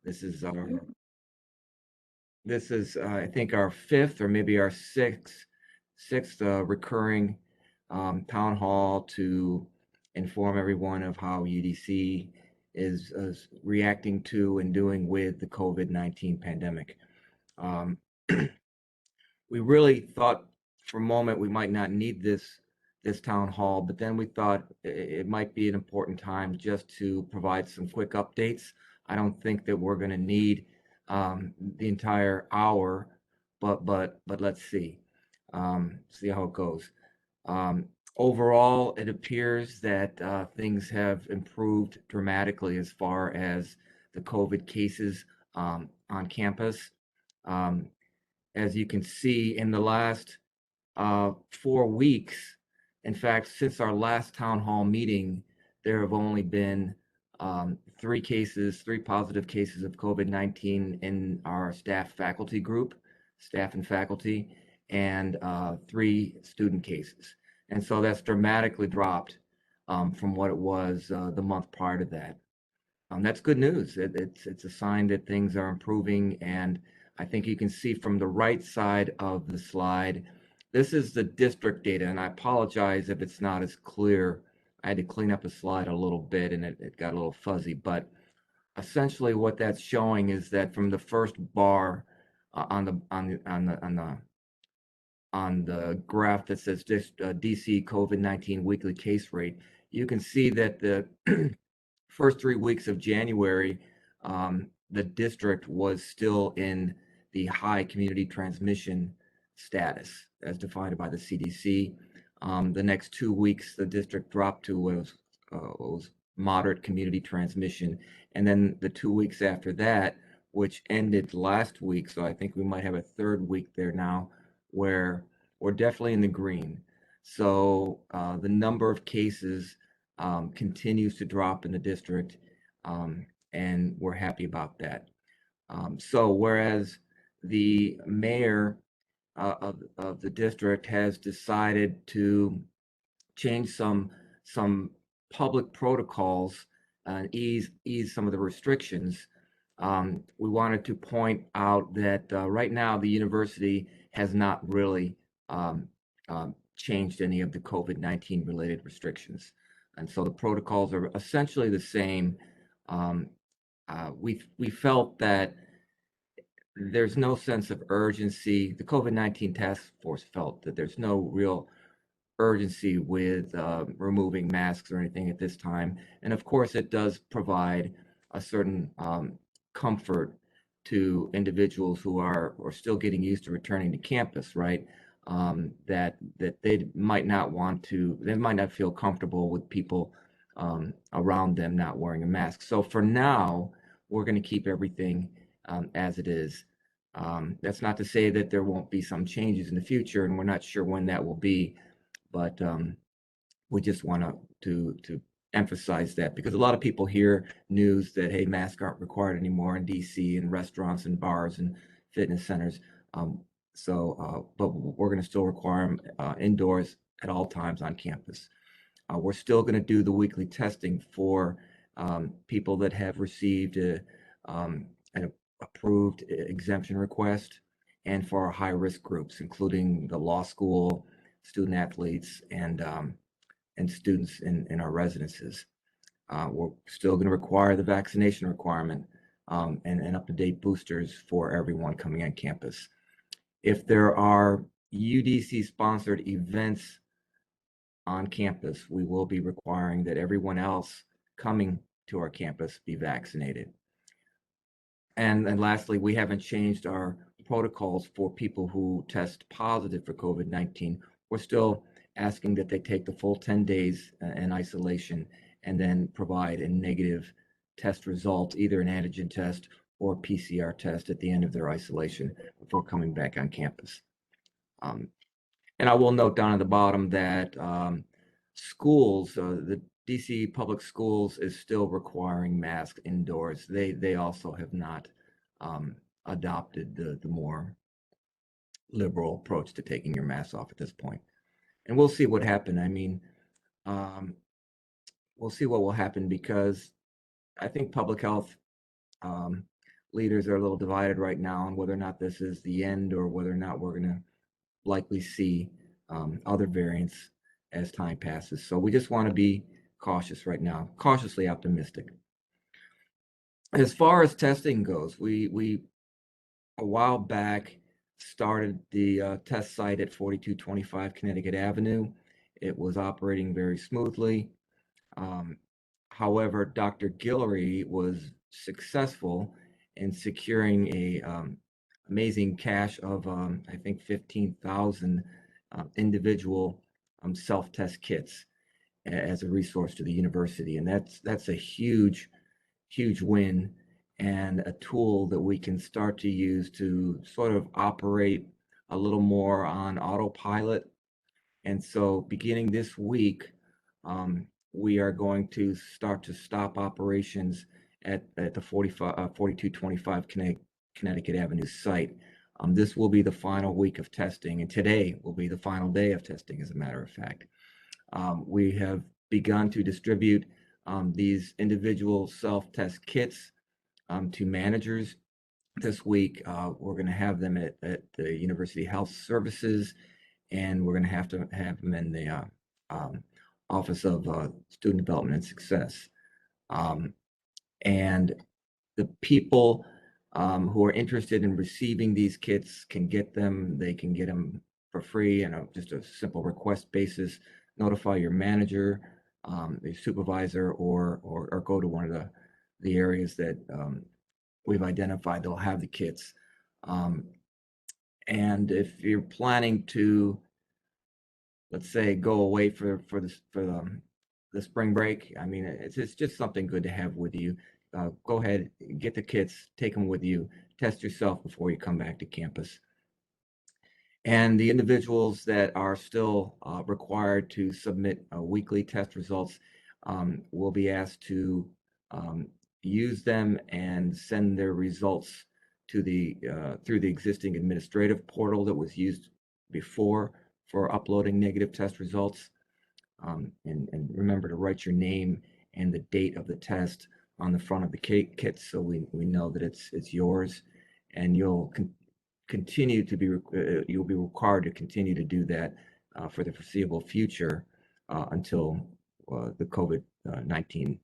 This is I think our fifth or maybe our sixth recurring town hall to inform everyone of how UDC is reacting to and doing with the COVID-19 pandemic. Um, we really thought for a moment we might not need this town hall, but then we thought it might be an important time just to provide some quick updates. I don't think that we're going to need the entire hour, but let's see how it goes. Um, Overall, it appears that things have improved dramatically as far as the COVID cases on campus. Um, as you can see, in the last 4 weeks, in fact, since our last town hall meeting, there have only been three positive cases of COVID-19 in our staff-faculty group, staff and faculty, and three student cases. And so that's dramatically dropped from what it was the month prior to that. That's good news. It's a sign that things are improving, and I think you can see from the right side of the slide, this is the district data, and I apologize if it's not as clear. I had to clean up a slide a little bit, and it got a little fuzzy, but essentially what that's showing is that from the first bar on the graph that says DC COVID-19 weekly case rate, you can see that the first 3 weeks of January, the district was still in the high community transmission status as defined by the CDC. The next 2 weeks, the district dropped to what was moderate community transmission. And then the 2 weeks after that, which ended last week, so I think we might have a third week there now, where we're definitely in the green. So the number of cases continues to drop in the district, and we're happy about that. So whereas the mayor of the district has decided to change some public protocols and ease some of the restrictions, we wanted to point out that right now the university has not really changed any of the COVID-19 related restrictions. And so the protocols are essentially the same. We felt that there's no sense of urgency. The COVID-19 task force felt that there's no real urgency with removing masks or anything at this time. And of course, it does provide a certain comfort to individuals who are still getting used to returning to campus, right? That they might not feel comfortable with people around them not wearing a mask. So for now, we're going to keep everything as it is. That's not to say that there won't be some changes in the future, and we're not sure when that will be, but we just want to emphasize that because a lot of people hear news that, hey, masks aren't required anymore in DC and restaurants and bars and fitness centers. But we're going to still require them indoors at all times on campus. We're still going to do the weekly testing for people that have received an approved exemption request, and for our high-risk groups, including the law school, student athletes, and students in our residences. We're still going to require the vaccination requirement and up-to-date boosters for everyone coming on campus. If there are UDC-sponsored events on campus, we will be requiring that everyone else coming to our campus be vaccinated. And lastly, we haven't changed our protocols for people who test positive for COVID-19. We're still asking that they take the full 10 days in isolation and then provide a negative test result, either an antigen test or PCR test at the end of their isolation before coming back on campus. And I will note down at the bottom that schools, the DC public schools is still requiring masks indoors. They also have not adopted the more liberal approach to taking your mask off at this point. And we'll see what happens. I mean, we'll see what will happen because I think public health leaders are a little divided right now on whether or not this is the end or whether or not we're going to likely see other variants as time passes. So we just want to be cautious right now, cautiously optimistic. As far as testing goes, we a while back started the test site at 4225 Connecticut Avenue. It was operating very smoothly. Um, However, Dr. Guillory was successful in securing a amazing cache of I think 15,000 individual self-test kits as a resource to the university, and that's a huge win and a tool that we can start to use to sort of operate a little more on autopilot. And so beginning this week, we are going to start to stop operations at the 4225 Connecticut Avenue site. This will be the final week of testing, and today will be the final day of testing, as a matter of fact. We have begun to distribute these individual self-test kits to managers this week. We're going to have them at the University Health Services, and we're going to have them in the Office of Student Development and Success. And the people who are interested in receiving these kits can get them. They can get them for free and just a simple request basis. Notify your manager, your supervisor, or go to one of the areas that we've identified. They'll have the kits. And if you're planning to, let's say, go away for the spring break, I mean, it's just something good to have with you. Go ahead, get the kits, take them with you, test yourself before you come back to campus. And the individuals that are still required to submit weekly test results will be asked to use them and send their results to through the existing administrative portal that was used before for uploading negative test results. And remember to write your name and the date of the test on the front of the kit, so we know that it's yours, and you'll continue to be you'll be required to continue to do that for the foreseeable future until the COVID-19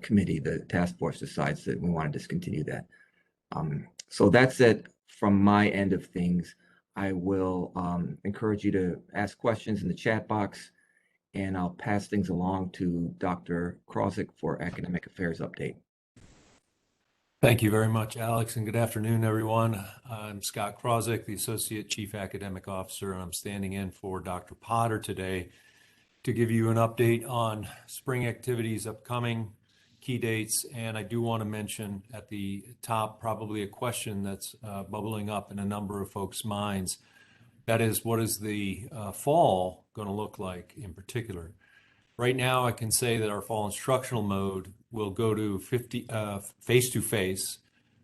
committee, the task force, decides that we want to discontinue that. So that's it from my end of things. I will encourage you to ask questions in the chat box, and I'll pass things along to Dr. Krozik for academic affairs update. Thank you very much, Alex, and good afternoon, everyone. I'm Scott Krozik, the Associate Chief Academic Officer, and I'm standing in for Dr. Potter today to give you an update on spring activities upcoming, key dates, and I do want to mention at the top probably a question that's bubbling up in a number of folks' minds. That is, what is the fall going to look like in particular? Right now, I can say that our fall instructional mode will go to face-to-face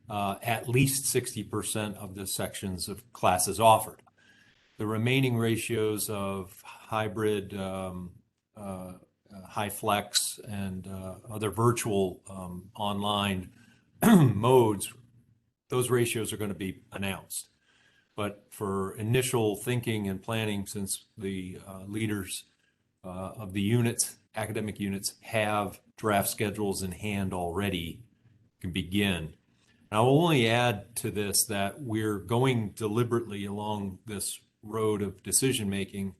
at least 60% of the sections of classes offered. The remaining ratios of hybrid, high flex, and other virtual online modes, those ratios are going to be announced. But for initial thinking and planning, since the leaders of the units, academic units, have draft schedules in hand already, can begin. And I will only add to this that we're going deliberately along this road of decision making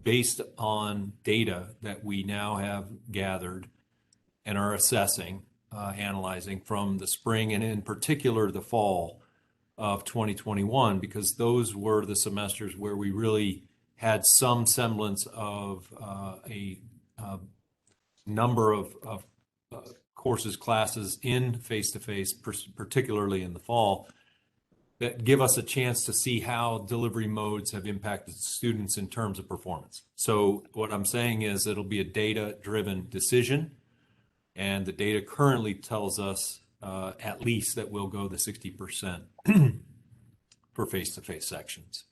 based on data that we now have gathered and are assessing, analyzing from the spring and in particular the fall of 2021, because those were the semesters where we really had some semblance of a number of courses, classes in face-to-face, particularly in the fall, that give us a chance to see how delivery modes have impacted students in terms of performance. So what I'm saying is it'll be a data-driven decision, and the data currently tells us at least that we'll go the 60% for face-to-face sections.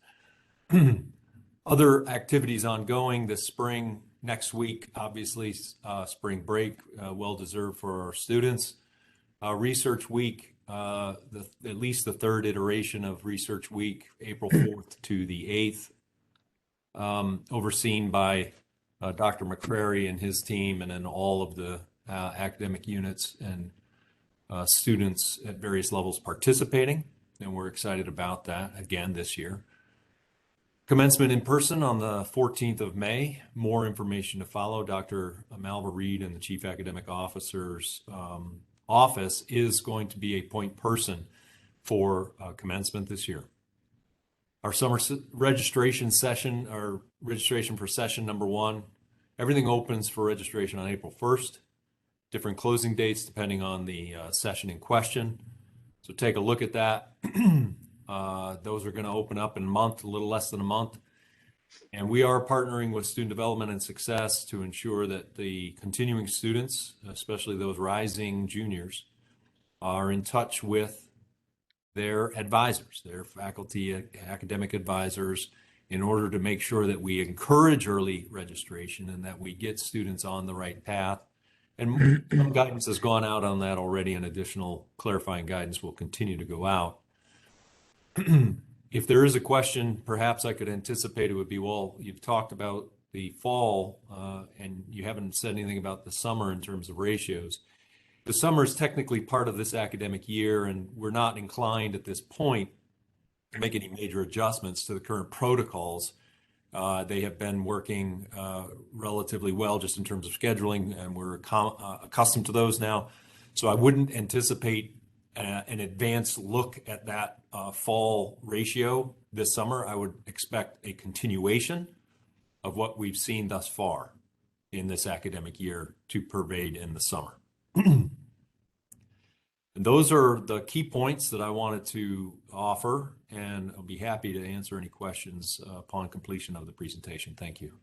Other activities ongoing this spring, next week, obviously, spring break, well-deserved for our students. Research Week, at least the third iteration of Research Week, April 4th to the 8th, overseen by Dr. McCrary and his team, and then all of the academic units and students at various levels participating. And we're excited about that again this year. Commencement in person on the 14th of May. More information to follow. Dr. Malva Reed and the Chief Academic Officer's office is going to be a point person for commencement this year. Our summer registration session, our registration for session number 1, everything opens for registration on April 1st. Different closing dates depending on the session in question. So take a look at that. Those are going to open up in a month, a little less than a month. And we are partnering with Student Development and Success to ensure that the continuing students, especially those rising juniors, are in touch with their advisors, their faculty, academic advisors, in order to make sure that we encourage early registration and that we get students on the right path. And some guidance has gone out on that already, and additional clarifying guidance will continue to go out. If there is a question, perhaps I could anticipate it would be, well, you've talked about the fall and you haven't said anything about the summer in terms of ratios. The summer is technically part of this academic year, and we're not inclined at this point to make any major adjustments to the current protocols. They have been working relatively well just in terms of scheduling, and we're accustomed to those now. So I wouldn't anticipate an advanced look at that fall ratio this summer. I would expect a continuation of what we've seen thus far in this academic year to pervade in the summer. And those are the key points that I wanted to offer, and I'll be happy to answer any questions upon completion of the presentation. Thank you.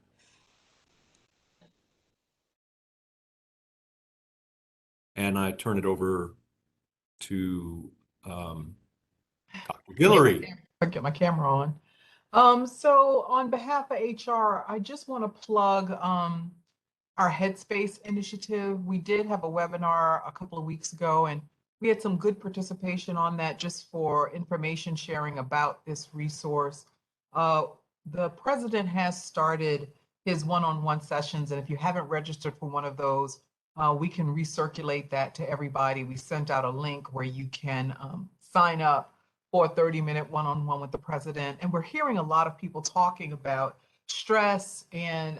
And I turn it over to Dr. Guillory. Get my camera on. So on behalf of HR, I just want to plug our Headspace Initiative. We did have a webinar a couple of weeks ago, and we had some good participation on that just for information sharing about this resource. The president has started his one-on-one sessions, and if you haven't registered for one of those, we can recirculate that to everybody. We sent out a link where you can sign up for a 30-minute one-on-one with the president. And we're hearing a lot of people talking about stress and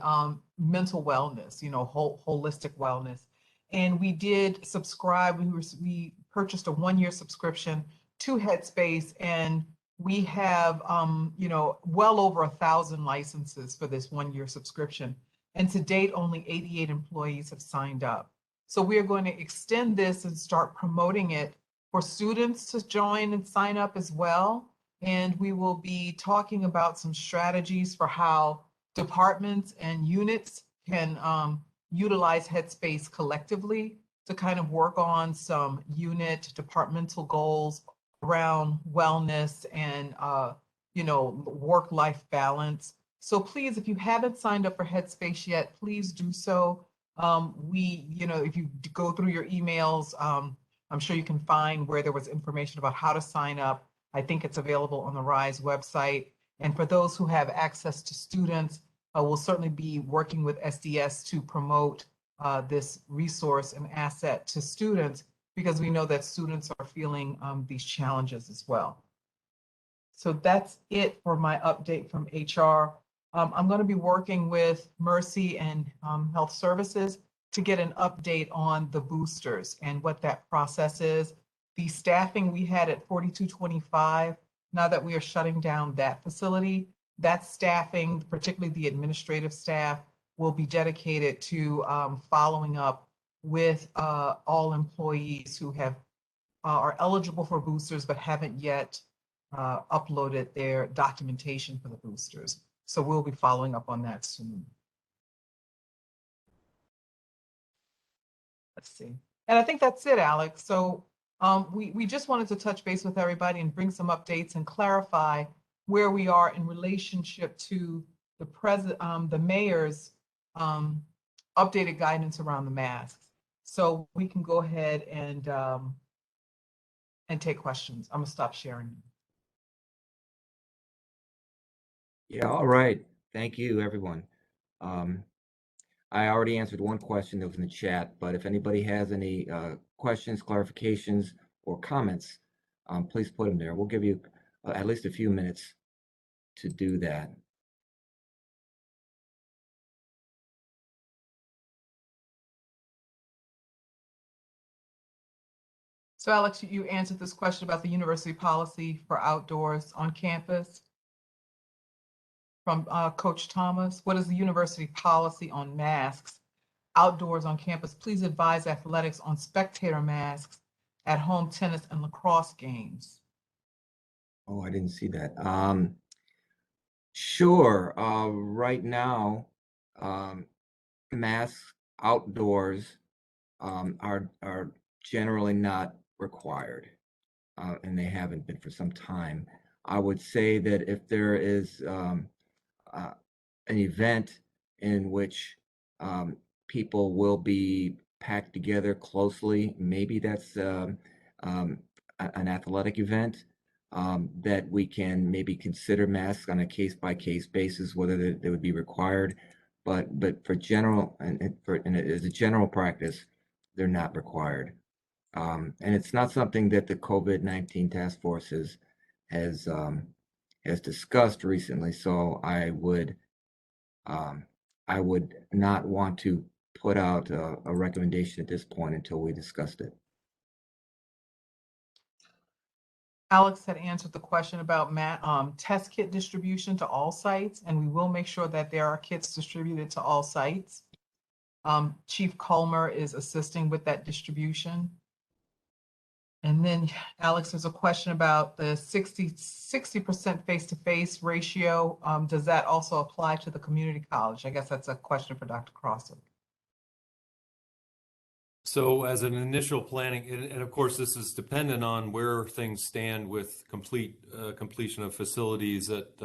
mental wellness, holistic wellness. And we did subscribe. We purchased a 1-year subscription to Headspace, and we have, well over 1,000 licenses for this 1-year subscription. And to date, only 88 employees have signed up. So we are going to extend this and start promoting it for students to join and sign up as well. And we will be talking about some strategies for how departments and units can utilize Headspace collectively to kind of work on some unit departmental goals around wellness and, work-life balance. So please, if you haven't signed up for Headspace yet, please do so. If you go through your emails, I'm sure you can find where there was information about how to sign up. I think it's available on the RISE website. And for those who have access to students, we'll certainly be working with SDS to promote this resource and asset to students, because we know that students are feeling these challenges as well. So that's it for my update from HR. I'm going to be working with Mercy and Health Services to get an update on the boosters and what that process is. The staffing we had at 4225, now that we are shutting down that facility, that staffing, particularly the administrative staff, will be dedicated to following up with all employees who are eligible for boosters but haven't yet uploaded their documentation for the boosters. So we'll be following up on that soon. Let's see. And I think that's it, Alex. So we just wanted to touch base with everybody and bring some updates and clarify where we are in relationship to the mayor's updated guidance around the masks. So we can go ahead and and take questions. I'm gonna stop sharing. Yeah, all right. Thank you, everyone. I already answered one question that was in the chat, but if anybody has any questions, clarifications, or comments, please put them there. We'll give you at least a few minutes to do that. So Alex, you answered this question about the university policy for outdoors on campus from Coach Thomas. What is the university policy on masks outdoors on campus? Please advise athletics on spectator masks at home tennis and lacrosse games. Oh, I didn't see that. Sure. Right now, masks outdoors are generally not required, and they haven't been for some time. I would say that if there is uh, an event in which people will be packed together closely, maybe that's an athletic event, that we can maybe consider masks on a case-by-case basis, whether they would be required. But for general and as a general practice, they're not required. And it's not something that the COVID-19 task force has discussed recently. So I would not want to put out a recommendation at this point until we discussed it. Alex had answered the question about test kit distribution to all sites, and we will make sure that there are kits distributed to all sites. Chief Colmer is assisting with that distribution. And then, Alex, there's a question about the 60% face-to-face ratio. Does that also apply to the community college? I guess that's a question for Dr. Crosser. So as an initial planning, and of course, this is dependent on where things stand with completion of facilities at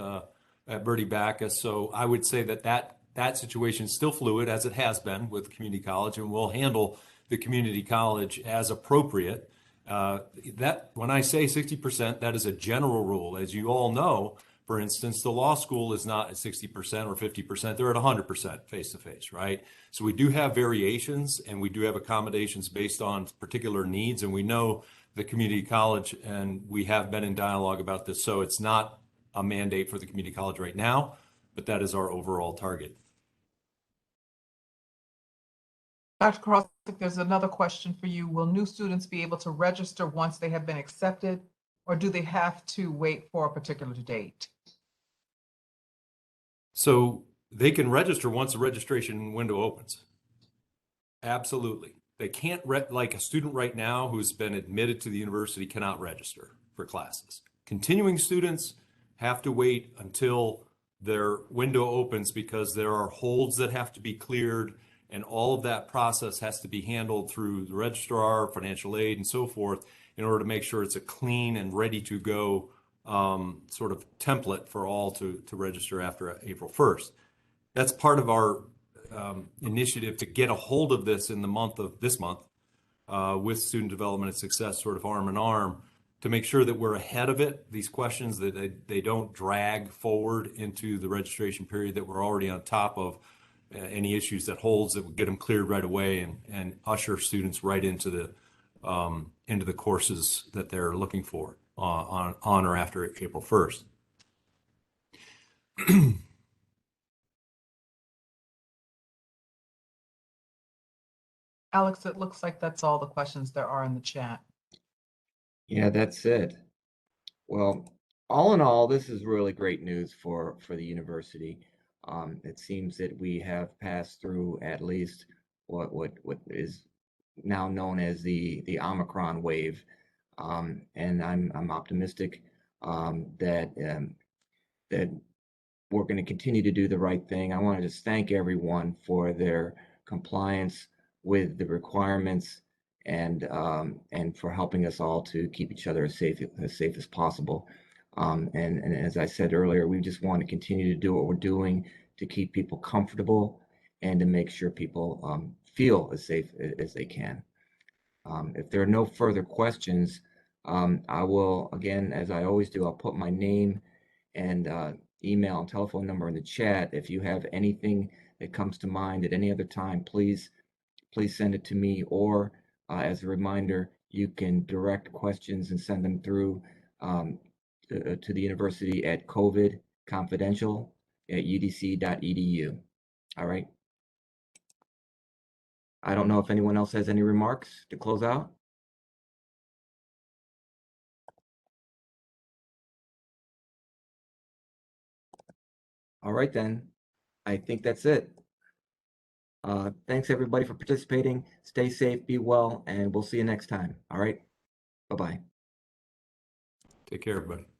Bertie Bacchus. So I would say that situation is still fluid, as it has been with community college, and we'll handle the community college as appropriate. That when I say 60%, that is a general rule. As you all know, for instance, the law school is not at 60% or 50%, they're at 100% face-to-face, right? So we do have variations and we do have accommodations based on particular needs, and we know the community college, and we have been in dialogue about this. So it's not a mandate for the community college right now, but that is our overall target. Dr. Cross, there's another question for you. Will new students be able to register once they have been accepted, or do they have to wait for a particular date? So they can register once the registration window opens. Absolutely. They can't, like a student right now who's been admitted to the university cannot register for classes. Continuing students have to wait until their window opens because there are holds that have to be cleared, and all of that process has to be handled through the registrar, financial aid, and so forth in order to make sure it's a clean and ready to go sort of template for all to register after April 1st. That's part of our initiative to get a hold of this in the month of this month with student development and success sort of arm in arm to make sure that we're ahead of it, these questions, that they don't drag forward into the registration period, that we're already on top of any issues that holds, that would get them cleared right away and usher students right into the courses that they're looking for on or after April 1st. Alex, it looks like that's all the questions there are in the chat. Yeah, that's it. Well, all in all, this is really great news for the university. It seems that we have passed through at least what is now known as the Omicron wave, and I'm optimistic that we're going to continue to do the right thing. I want to just thank everyone for their compliance with the requirements and for helping us all to keep each other as safe as possible. And as I said earlier, we just want to continue to do what we're doing to keep people comfortable and to make sure people feel as safe as they can. If there are no further questions, I will, again, as I always do, I'll put my name and email and telephone number in the chat. If you have anything that comes to mind at any other time, please send it to me, or as a reminder, you can direct questions and send them through to the university at covidconfidential@udc.edu. All right. I don't know if anyone else has any remarks to close out. All right, then. I think that's it. Thanks everybody for participating. Stay safe, be well, and we'll see you next time. All right. Bye-bye. Take care, everybody.